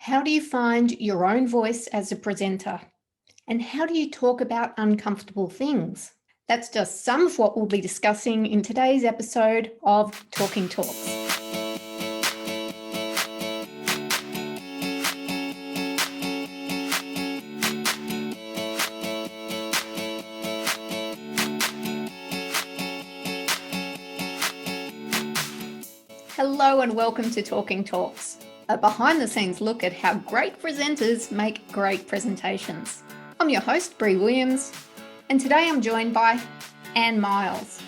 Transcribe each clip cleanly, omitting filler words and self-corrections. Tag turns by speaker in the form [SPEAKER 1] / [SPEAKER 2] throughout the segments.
[SPEAKER 1] How do you find your own voice as a presenter? And how do you talk about uncomfortable things? That's just some of what we'll be discussing in today's episode of Talking Talks. Hello and welcome to Talking Talks, a behind-the-scenes look at how great presenters make great presentations. I'm your host, Bri Williams, and today I'm joined by Anne Miles.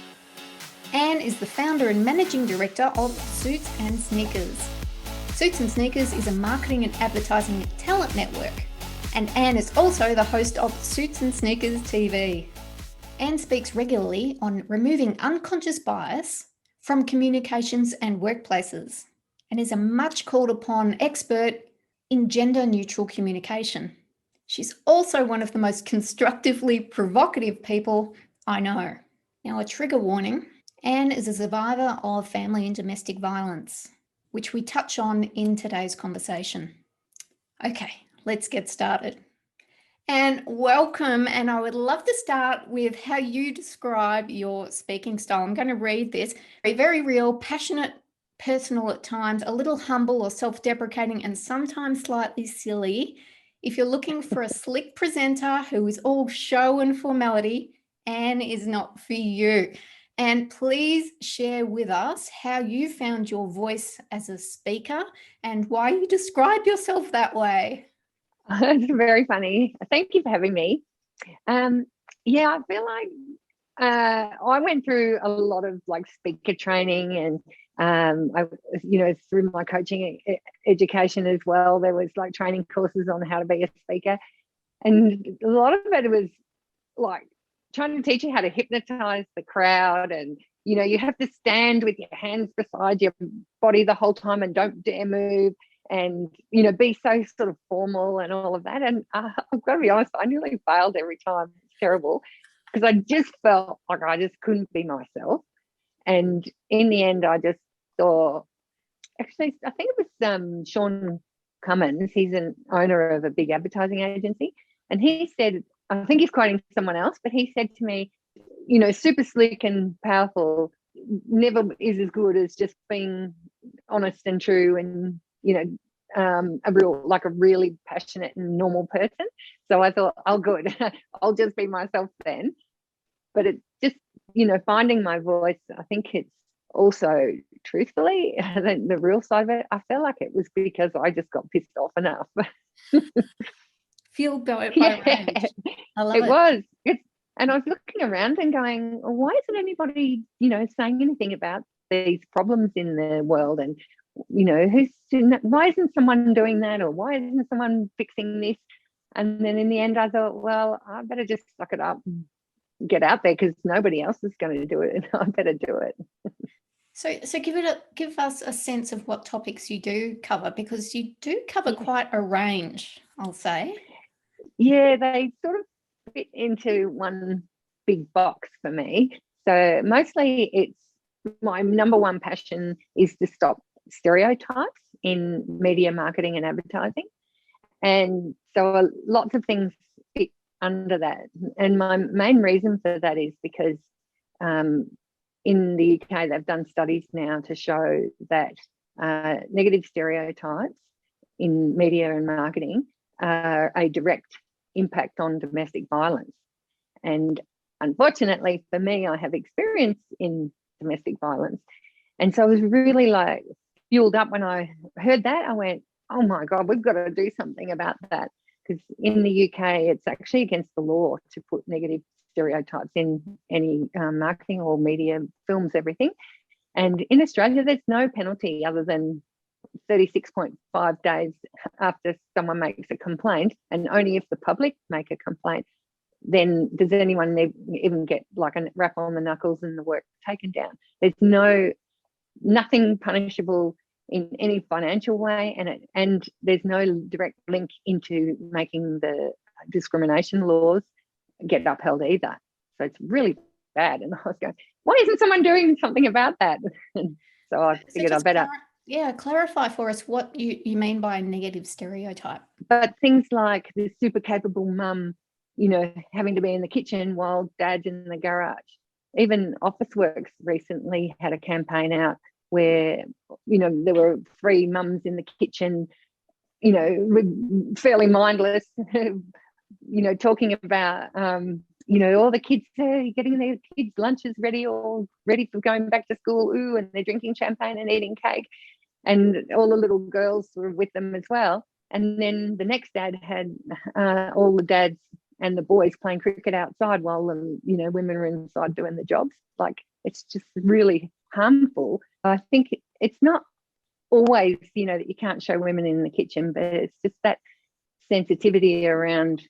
[SPEAKER 1] Anne is the founder and managing director of Suits and Sneakers. Suits and Sneakers is a marketing and advertising talent network, and Anne is also the host of Suits and Sneakers TV. Anne speaks regularly on removing unconscious bias from communications and workplaces, and is a much called upon expert in gender neutral communication. She's also one of the most constructively provocative people I know. Now, a trigger warning: Anne is a survivor of family and domestic violence, which we touch on in today's conversation. Okay, let's get started. And welcome, and I would love to start with how you describe your speaking style. I'm going to read this. Very real, passionate, personal at times, a little humble or self-deprecating, and sometimes slightly silly. If you're looking for a slick presenter who is all show and formality, Anne is not for you. And please share with us how you found your voice as a speaker and why you describe yourself that way.
[SPEAKER 2] It's very funny. Thank you for having me. I feel like I went through a lot of speaker training, and through my coaching education as well, there was training courses on how to be a speaker, and a lot of it was trying to teach you how to hypnotize the crowd, and you have to stand with your hands beside your body the whole time and don't dare move. And, be so sort of formal and all of that. And I've got to be honest, I nearly failed every time. It's terrible because I just felt like I just couldn't be myself. And in the end, I just saw, actually, I think it was Sean Cummins. He's an owner of a big advertising agency. And he said, I think he's quoting someone else, but he said to me, super slick and powerful never is as good as just being honest and true and, a really passionate and normal person. So I thought, oh, good, I'll just be myself then. But it's just, finding my voice, I think it's also, truthfully, the real side of it, I feel like it was because I just got pissed off enough.
[SPEAKER 1] Fueled by rage. I love it.
[SPEAKER 2] It was. And I was looking around and going, well, why isn't anybody, saying anything about these problems in the world? And why isn't someone doing that, or why isn't someone fixing this? And then in the end I thought, well, I better just suck it up and get out there because nobody else is going to do it, and I better do it.
[SPEAKER 1] So give us a sense of what topics you do cover, because you do cover quite a range, I'll say.
[SPEAKER 2] Yeah, they sort of fit into one big box for me. So mostly it's my number one passion is to stop stereotypes in media marketing and advertising, and so lots of things fit under that. And my main reason for that is because in the UK they've done studies now to show that negative stereotypes in media and marketing are a direct impact on domestic violence. And unfortunately for me, I have experience in domestic violence, and so I was really fueled up when I heard that. I went, oh my God, we've got to do something about that, because in the UK it's actually against the law to put negative stereotypes in any marketing or media, films, everything. And in Australia there's no penalty other than 36.5 days after someone makes a complaint, and only if the public make a complaint then does anyone even get a rap on the knuckles and the work taken down. There's nothing punishable in any financial way, and there's no direct link into making the discrimination laws get upheld either. So it's really bad. And I was going, why isn't someone doing something about that? And so I figured I better
[SPEAKER 1] Yeah, clarify for us what you mean by a negative stereotype.
[SPEAKER 2] But things like the super capable mum, having to be in the kitchen while dad's in the garage. Even Officeworks recently had a campaign out where, there were three mums in the kitchen, fairly mindless, talking about, all the kids getting their kids' lunches ready, all ready for going back to school. Ooh, and they're drinking champagne and eating cake. And all the little girls were with them as well. And then the next dad had all the dads and the boys playing cricket outside while the women are inside doing the jobs. Like, it's just really harmful. I think it's not always, that you can't show women in the kitchen, but it's just that sensitivity around,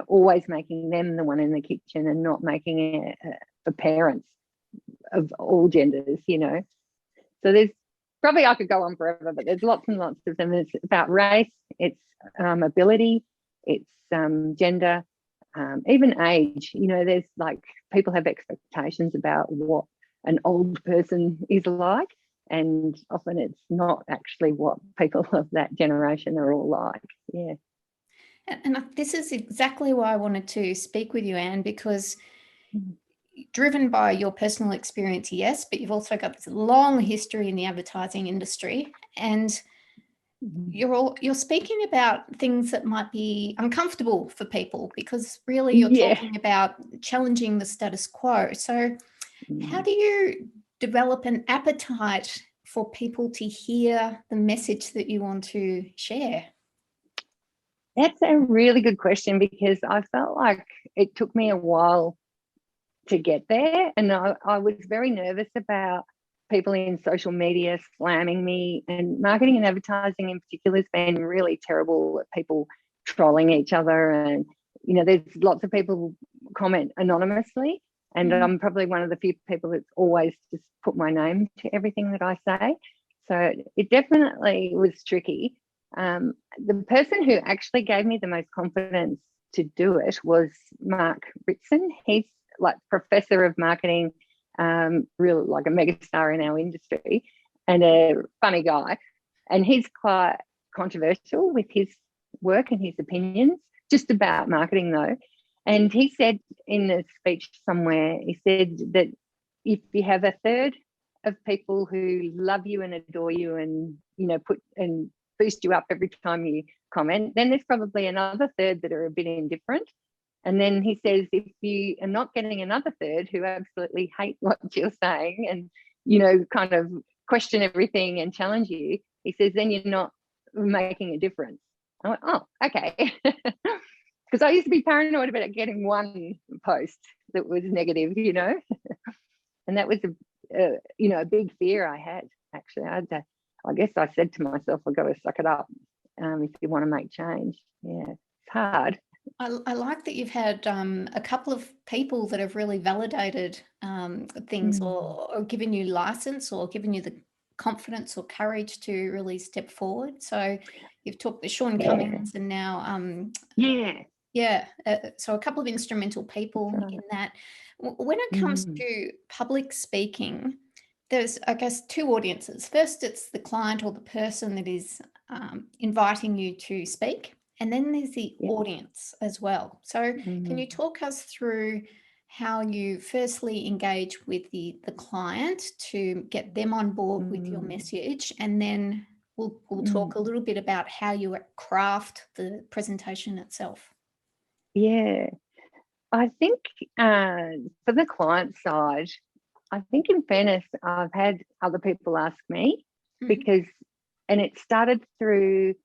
[SPEAKER 2] always making them the one in the kitchen and not making it for parents of all genders, So there's probably, I could go on forever, but there's lots and lots of them. It's about race, it's ability, it's gender, even age. There's like, people have expectations about what an old person is like, and often it's not actually what people of that generation are all like. Yeah.
[SPEAKER 1] And this is exactly why I wanted to speak with you, Anne, because driven by your personal experience, yes, but you've also got this long history in the advertising industry, and you're speaking about things that might be uncomfortable for people, because really you're talking about challenging the status quo. So how do you develop an appetite for people to hear the message that you want to share?
[SPEAKER 2] That's a really good question, because I felt like it took me a while to get there, and I was very nervous about people in social media slamming me, and marketing and advertising in particular has been really terrible at people trolling each other. And there's lots of people comment anonymously, and I'm probably one of the few people that's always just put my name to everything that I say. So it definitely was tricky. The person who actually gave me the most confidence to do it was Mark Ritson. He's like professor of marketing, real like a megastar in our industry, and a funny guy. And he's quite controversial with his work and his opinions, just about marketing though. And he said in a speech somewhere, he said that if you have a third of people who love you and adore you and put and boost you up every time you comment, then there's probably another third that are a bit indifferent. And then he says, if you are not getting another third who absolutely hate what you're saying and, kind of question everything and challenge you, he says, then you're not making a difference. I went, oh, okay. Because I used to be paranoid about getting one post that was negative, and that was a big fear I had, actually. I guess I said to myself, I've got to suck it up if you want to make change. Yeah, it's hard.
[SPEAKER 1] I like that you've had a couple of people that have really validated things, or given you license, or given you the confidence or courage to really step forward. So you've talked to Sean Cummings, and now so a couple of instrumental people in that. When it comes to public speaking, there's, I guess, two audiences. First, it's the client or the person that is inviting you to speak. And then there's the audience as well. So can you talk us through how you firstly engage with the client to get them on board with your message? And then we'll talk a little bit about how you craft the presentation itself.
[SPEAKER 2] Yeah, I think for the client side, I think in fairness, I've had other people ask me because, and it started through,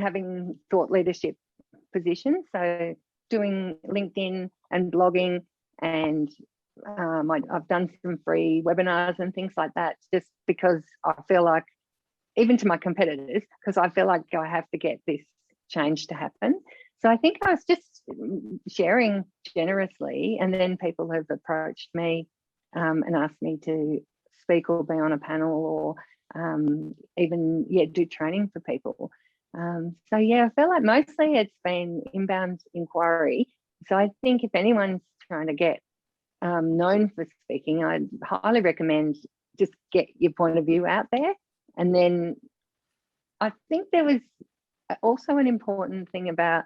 [SPEAKER 2] having thought leadership positions. So doing LinkedIn and blogging, and I've done some free webinars and things like that, just because I feel like, even to my competitors, because I feel like I have to get this change to happen. So I think I was just sharing generously, and then people have approached me and asked me to speak or be on a panel, or even do training for people. So I feel like mostly it's been inbound inquiry. So I think if anyone's trying to get known for speaking, I'd highly recommend just get your point of view out there And then I think there was also an important thing about,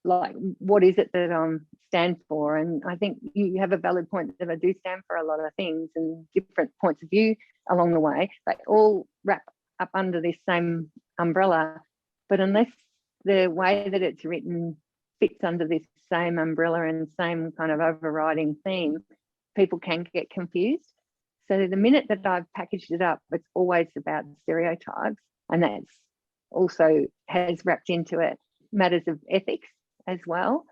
[SPEAKER 2] like, what is it that I stand for? And I think you have a valid point that I do stand for a lot of things and different points of view along the way. They all wrap up under this same umbrella. But unless the way that it's written fits under this same umbrella and same kind of overriding theme, people can get confused. So the minute that I've packaged it up, it's always about stereotypes, and that's also has wrapped into it matters of ethics as well.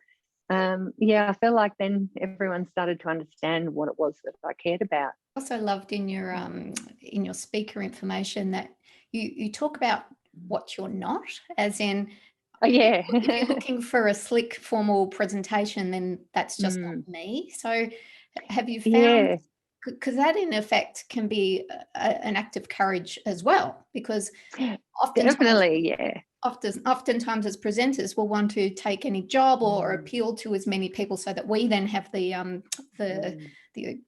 [SPEAKER 2] I feel like then everyone started to understand what it was that I cared about.
[SPEAKER 1] Also loved in your speaker information that you talk about what you're not, as in,
[SPEAKER 2] oh yeah,
[SPEAKER 1] if you're looking for a slick formal presentation, then that's just not me. So have you found, because that in effect can be an act of courage as well, because oftentimes as presenters we'll want to take any job or appeal to as many people so that we then have the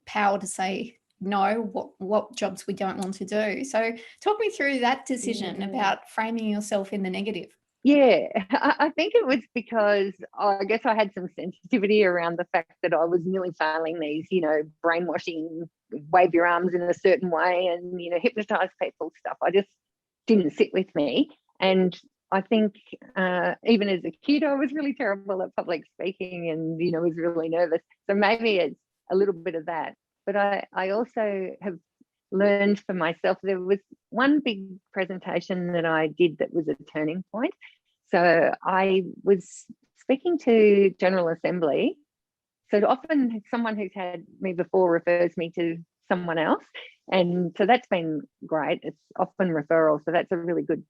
[SPEAKER 1] power to say no, what jobs we don't want to do. So talk me through that decision about framing yourself in the negative.
[SPEAKER 2] I think it was because I guess I had some sensitivity around the fact that I was nearly failing these, brainwashing, wave your arms in a certain way and, hypnotize people stuff. I just didn't sit with me. And I think even as a kid, I was really terrible at public speaking and, was really nervous. So maybe it's a little bit of that. But I also have learned for myself, there was one big presentation that I did that was a turning point. So I was speaking to General Assembly. So often someone who's had me before refers me to someone else. And so that's been great. It's often referral. So that's a really good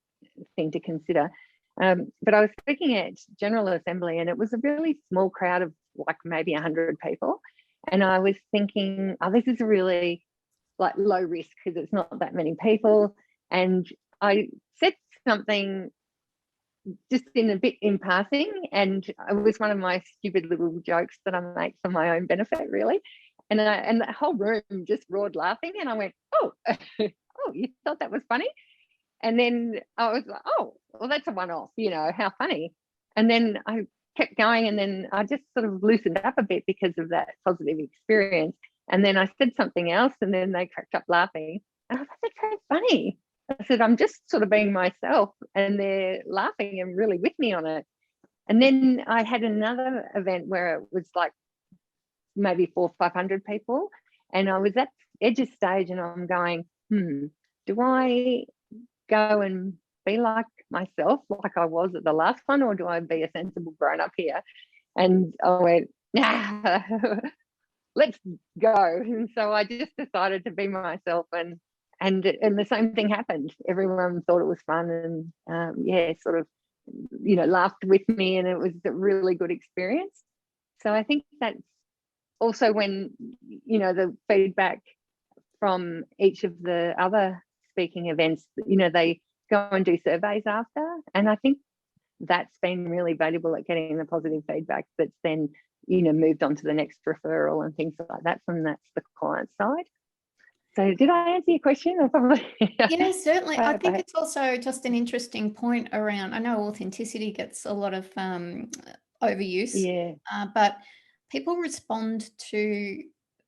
[SPEAKER 2] thing to consider. But I was speaking at General Assembly and it was a really small crowd of like maybe 100 people. And I was thinking, this is really like low risk because it's not that many people. And I said something just in passing, and it was one of my stupid little jokes that I make for my own benefit, really. And the whole room just roared laughing, and I went, oh, you thought that was funny? And then I was like, oh, well, that's a one-off, how funny. And then I kept going, and then I just sort of loosened up a bit because of that positive experience. And then I said something else, and then they cracked up laughing. And I thought, that's so funny. I said, I'm just sort of being myself, and they're laughing and really with me on it. And then I had another event where it was like maybe 400 or 500 people, and I was at the edge of stage, and I'm going, do I go and be like myself, like I was at the last one, or do I be a sensible grown-up here? And I went, nah, let's go. And so I just decided to be myself, and the same thing happened. Everyone thought it was fun and sort of laughed with me, and it was a really good experience. So I think that's also when the feedback from each of the other speaking events, they go and do surveys after, and I think that's been really valuable at getting the positive feedback that's then moved on to the next referral and things like that, and that's the client side. So did I answer your question?
[SPEAKER 1] Yeah, certainly. I think it's also just an interesting point around, I know authenticity gets a lot of overuse, but people respond to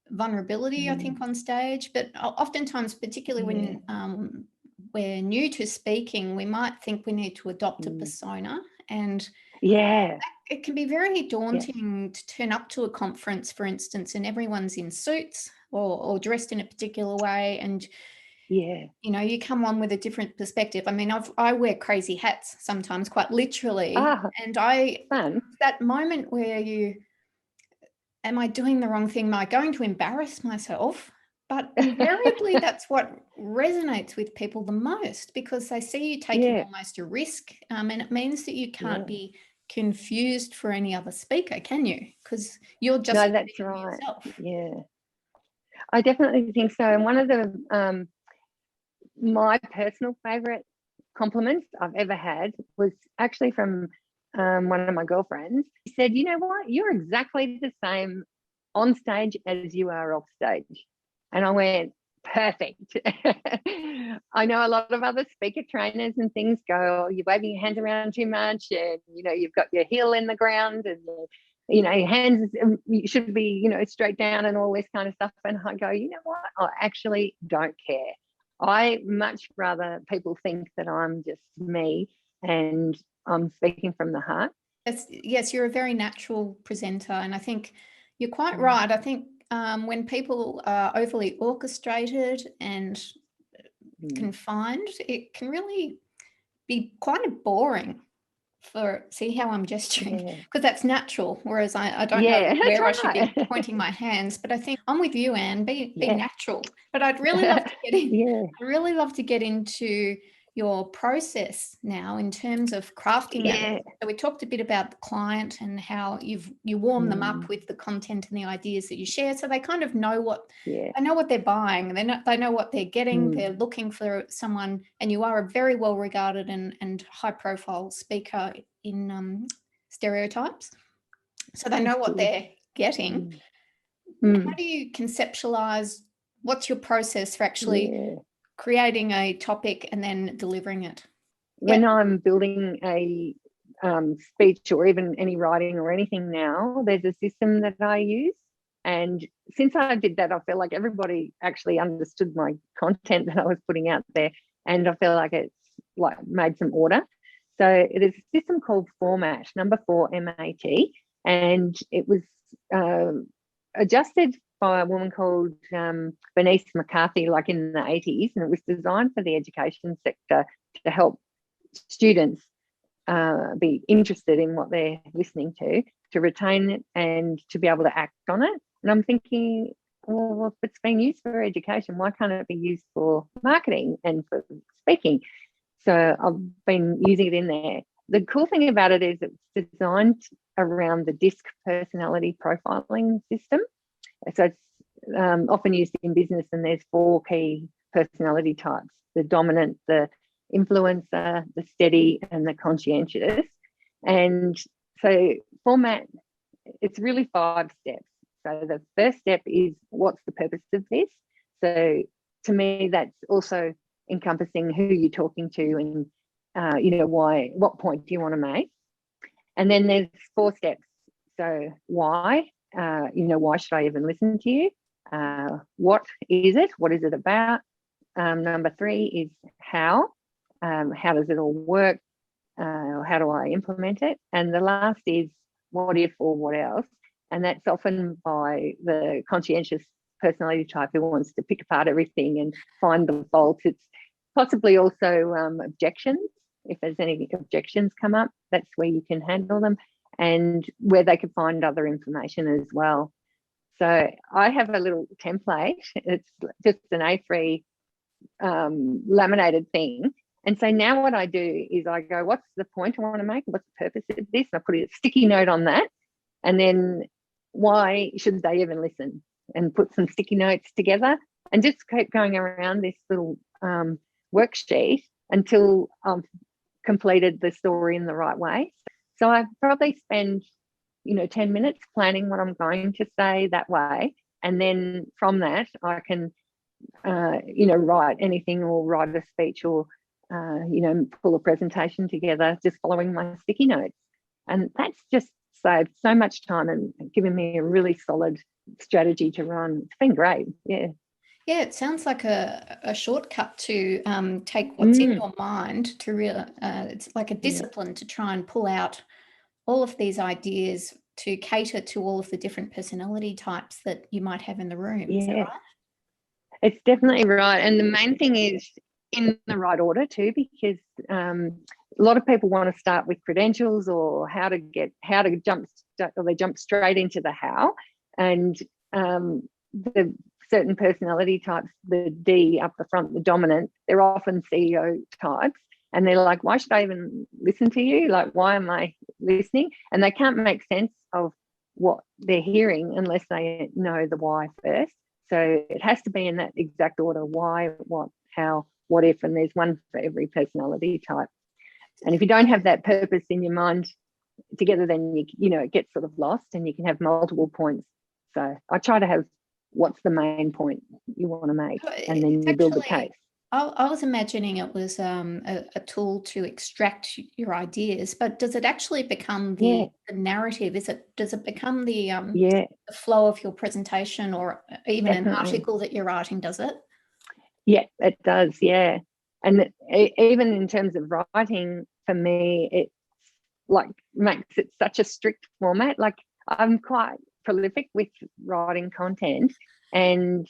[SPEAKER 1] vulnerability, I think, on stage, but oftentimes, particularly when we're new to speaking, we might think we need to adopt a persona, and it can be very daunting to turn up to a conference, for instance, and everyone's in suits or dressed in a particular way, and you come on with a different perspective. I mean, I wear crazy hats sometimes, quite literally, and that moment where am I doing the wrong thing? Am I going to embarrass myself? But invariably, that's what resonates with people the most, because they see you taking almost a risk, and it means that you can't be confused for any other speaker, can you? Because you're just
[SPEAKER 2] that's right. Yourself. I definitely think so. And one of the my personal favorite compliments I've ever had was actually from one of my girlfriends. She said, you know what, you're exactly the same on stage as you are off stage. And I went, perfect. I know a lot of other speaker trainers and things go, oh, you're waving your hands around too much, and you've got your heel in the ground, and your hands you should be straight down and all this kind of stuff. And I go, you know what, I actually don't care. I much rather people think that I'm just me and I'm speaking from the heart.
[SPEAKER 1] Yes, you're a very natural presenter, and I think you're quite right. I think when people are overly orchestrated and confined, it can really be kind of boring. See how I'm gesturing, because that's natural, whereas I don't know where I should be pointing my hands. But I think I'm with you, Anne. Be natural. But I'd really love to get in. I'd really love to get into your process now in terms of crafting that. So we talked a bit about the client and how you warm them up with the content and the ideas that you share, so they kind of know what they know what they're buying. They know what they're getting. They're looking for someone, and you are a very well regarded and high profile speaker in stereotypes, so they know what they're getting. How do you conceptualize? What's your process for actually creating a topic and then delivering it?
[SPEAKER 2] When I'm building a speech or even any writing or anything now, there's a system that I use. And since I did that, I feel like everybody actually understood my content that I was putting out there. And I feel like it's made some order. So it is a system called Format, number 4, MAT. And it was adjusted by a woman called Bernice McCarthy, in the 80s, and it was designed for the education sector to help students be interested in what they're listening to retain it and to be able to act on it. And I'm thinking, well, if it's being used for education, why can't it be used for marketing and for speaking? So I've been using it in there. The cool thing about it is it's designed around the DISC personality profiling system. So it's often used in business, and there's 4 key personality types: the dominant, the influencer, the steady, and the conscientious. And so Format, it's really 5 steps. So the first step is, what's the purpose of this? So to me, that's also encompassing who you're talking to and why, what point do you want to make? And then there's 4 steps. So why? Why should I even listen to you? What is it? What is it about? Number 3 is how. How does it all work? How do I implement it? And the last is what if or what else? And that's often by the conscientious personality type who wants to pick apart everything and find the faults. It's possibly also objections. If there's any objections come up, that's where you can handle them, and where they can find other information as well. So I have a little template. It's just an A3 laminated thing. And so now what I do is I go, what's the point I want to make? What's the purpose of this? And I put a sticky note on that. And then why should they even listen? And put some sticky notes together and just keep going around this little worksheet until I've completed the story in the right way. So I probably spend 10 minutes planning what I'm going to say that way, and then from that I can write anything, or write a speech, or pull a presentation together just following my sticky notes. And that's just saved so much time and given me a really solid strategy to run. It's been great.
[SPEAKER 1] Yeah, it sounds like a shortcut to take what's in your mind to it's like a discipline to try and pull out all of these ideas to cater to all of the different personality types that you might have in the room. Is that right?
[SPEAKER 2] It's definitely right. And the main thing is in the right order too, because a lot of people want to start with credentials or how to jump straight into the how. And the certain personality types, the D up the front, the dominant, they're often CEO types. And they're like, why should I even listen to you? Like, why am I listening? And they can't make sense of what they're hearing unless they know the why first. So it has to be in that exact order: why, what, how, what if, and there's one for every personality type. And if you don't have that purpose in your mind together, then it gets sort of lost, and you can have multiple points. So I try to have what's the main point you want to make, and then
[SPEAKER 1] It's
[SPEAKER 2] you build the
[SPEAKER 1] actually,
[SPEAKER 2] case.
[SPEAKER 1] I was imagining it was a tool to extract your ideas, but does it actually become
[SPEAKER 2] Yeah,
[SPEAKER 1] the narrative? Does it become the
[SPEAKER 2] yeah,
[SPEAKER 1] flow of your presentation, or even an
[SPEAKER 2] definitely.
[SPEAKER 1] article that you're writing? Does it?
[SPEAKER 2] Yeah, it does. Yeah. And even in terms of writing, for me, it like makes it such a strict format. Like, I'm quite prolific with writing content, and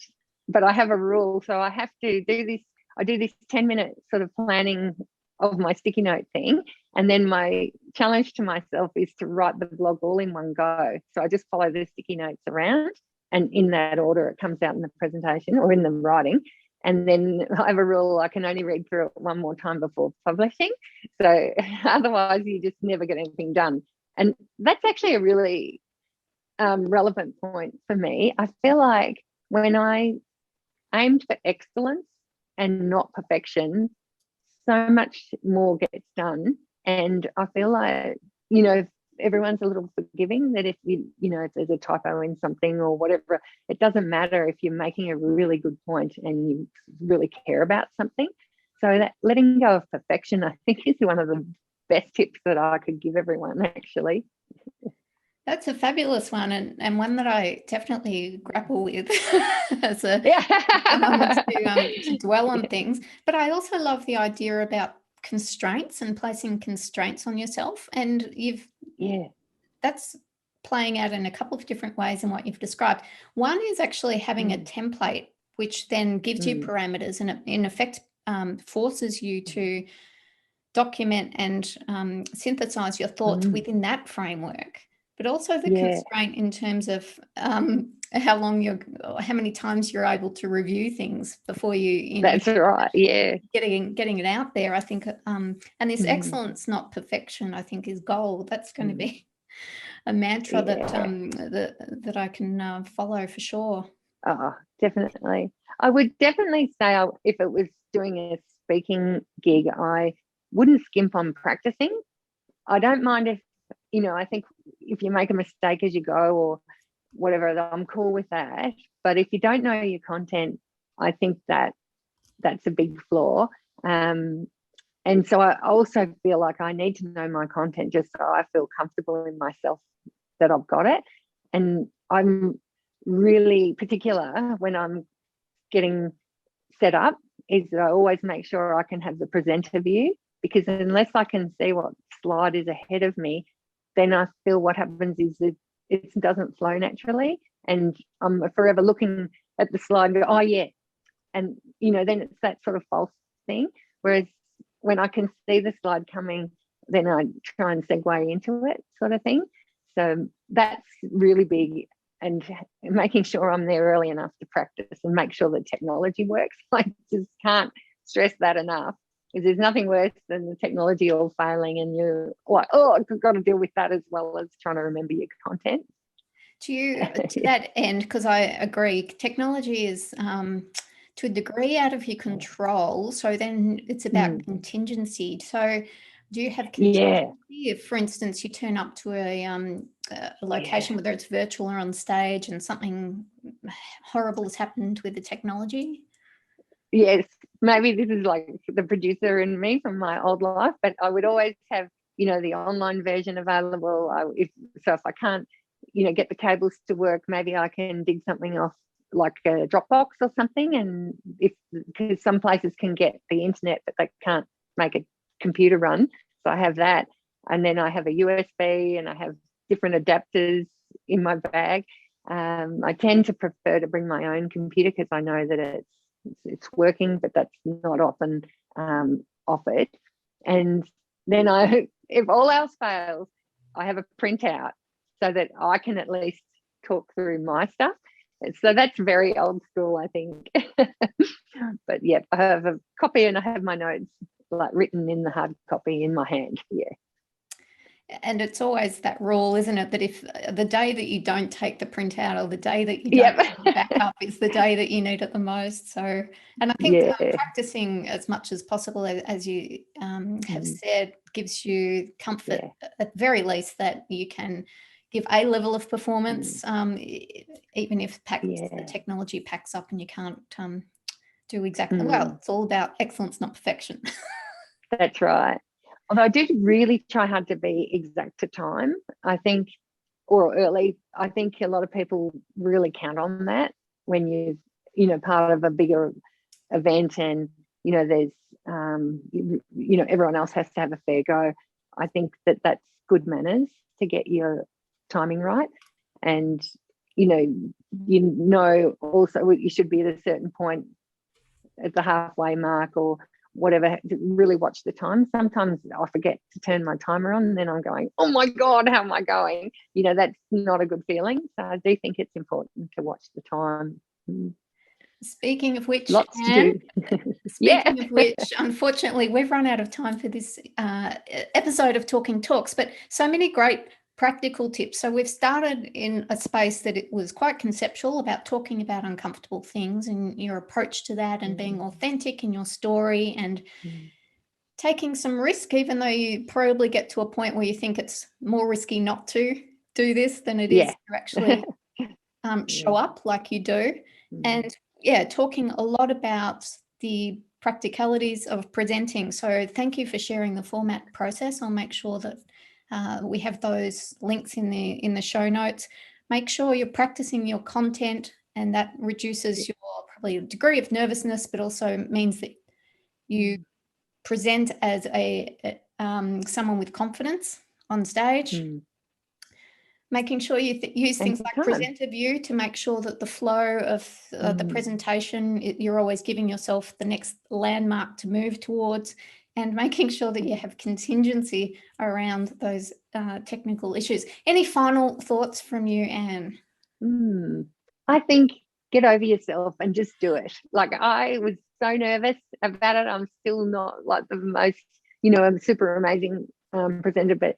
[SPEAKER 2] but I have a rule, so I have to do this. I do this 10-minute sort of planning of my sticky note thing, and then my challenge to myself is to write the blog all in one go. So I just follow the sticky notes around, and in that order it comes out in the presentation or in the writing. And then I have a rule, I can only read through it one more time before publishing. So otherwise you just never get anything done. And that's actually a really relevant point for me. I feel like when I aimed for excellence and not perfection, so much more gets done. And I feel like, everyone's a little forgiving, that if if there's a typo in something or whatever, it doesn't matter if you're making a really good point and you really care about something. So that letting go of perfection, I think, is one of the best tips that I could give everyone, actually.
[SPEAKER 1] That's a fabulous one, and one that I definitely grapple with as a someone to dwell on things. But I also love the idea about constraints and placing constraints on yourself. And
[SPEAKER 2] Yeah.
[SPEAKER 1] that's playing out in a couple of different ways in what you've described. One is actually having a template, which then gives you parameters, and it, in effect, forces you to document and synthesize your thoughts within that framework. But also the constraint in terms of how many times you're able to review things before
[SPEAKER 2] That's right. Yeah.
[SPEAKER 1] getting it out there. I think, and this excellence, not perfection, I think, is gold. That's going to be a mantra that I can follow for sure.
[SPEAKER 2] Oh, definitely. I would definitely say, if it was doing a speaking gig, I wouldn't skimp on practicing. I don't mind if, I think if you make a mistake as you go or whatever, I'm cool with that. But if you don't know your content, I think that's a big flaw. And so I also feel like I need to know my content just so I feel comfortable in myself that I've got it. And I'm really particular when I'm getting set up, is that I always make sure I can have the presenter view, because unless I can see what slide is ahead of me, then I feel what happens is it doesn't flow naturally, and I'm forever looking at the slide and go, oh yeah, and then it's that sort of false thing. Whereas when I can see the slide coming, then I try and segue into it, sort of thing. So that's really big, and making sure I'm there early enough to practice and make sure the technology works. I just can't stress that enough, because there's nothing worse than the technology all failing and you're like, oh, I've got to deal with that as well as trying to remember your content.
[SPEAKER 1] To that end, because I agree, technology is to a degree out of your control. So then it's about contingency. So do you have contingency if, for instance, you turn up to a location, whether it's virtual or on stage, and something horrible has happened with the technology?
[SPEAKER 2] Yes, maybe this is like the producer in me from my old life, but I would always have, the online version available. If I can't, get the cables to work, maybe I can dig something off like a Dropbox or something. And because some places can get the internet, but they can't make a computer run. So I have that. And then I have a USB, and I have different adapters in my bag. I tend to prefer to bring my own computer because I know that it's working, but that's not often offered. And then if all else fails, I have a printout so that I can at least talk through my stuff. So that's very old school, I think. But yeah, I have a copy and I have my notes like written in the hard copy in my hand. Yeah.
[SPEAKER 1] And it's always that rule, isn't it, that if the day that you don't take the printout or the day that you don't take the backup is the day that you need it the most. So, and I think practicing as much as possible, as you have said, gives you comfort, at the very least, that you can give a level of performance, even if the technology packs up and you can't do exactly well. It's all about excellence, not perfection.
[SPEAKER 2] That's right. Although I do really try hard to be exact to time, I think, or early. I think a lot of people really count on that when you're, part of a bigger event, and there's everyone else has to have a fair go. I think that's good manners to get your timing right, and also you should be at a certain point at the halfway mark or whatever to really watch the time. Sometimes I forget to turn my timer on, and then I'm going, oh my God, how am I going? That's not a good feeling. So I do think it's important to watch the time.
[SPEAKER 1] Speaking of which,
[SPEAKER 2] lots
[SPEAKER 1] Anne,
[SPEAKER 2] to do.
[SPEAKER 1] speaking of which, unfortunately, we've run out of time for this episode of Talking Talks, but so many great practical tips. So we've started in a space that it was quite conceptual about talking about uncomfortable things and your approach to that, and being authentic in your story, and taking some risk, even though you probably get to a point where you think it's more risky not to do this than it is to actually show up like you do. And talking a lot about the practicalities of presenting. So thank you for sharing the format process. I'll make sure that we have those links in the show notes. Make sure you're practicing your content, and that reduces your probably degree of nervousness, but also means that you present as someone with confidence on stage. Making sure you use things like presenter view to make sure that the flow of the presentation, you're always giving yourself the next landmark to move towards, and making sure that you have contingency around those technical issues. Any final thoughts from you, Anne?
[SPEAKER 2] I think get over yourself and just do it. Like, I was so nervous about it. I'm still not like the most, a super amazing presenter, but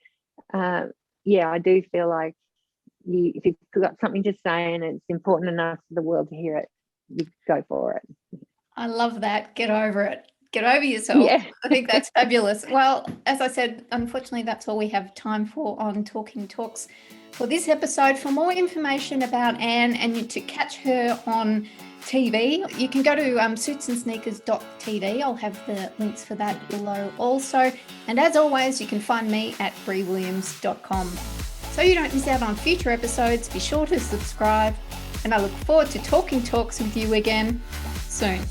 [SPEAKER 2] I do feel like if you've got something to say and it's important enough for the world to hear it, you go for it.
[SPEAKER 1] I love that. Get over it. Get over yourself. I think that's fabulous. Well, as I said, unfortunately, that's all we have time for on Talking Talks for this episode. For more information about Anne and to catch her on TV, you can go to SUITSANDSNEAKERS.GLOBAL. I'll have the links for that below also. And as always, you can find me at briwilliams.com. So you don't miss out on future episodes, be sure to subscribe, and I look forward to Talking Talks with you again soon.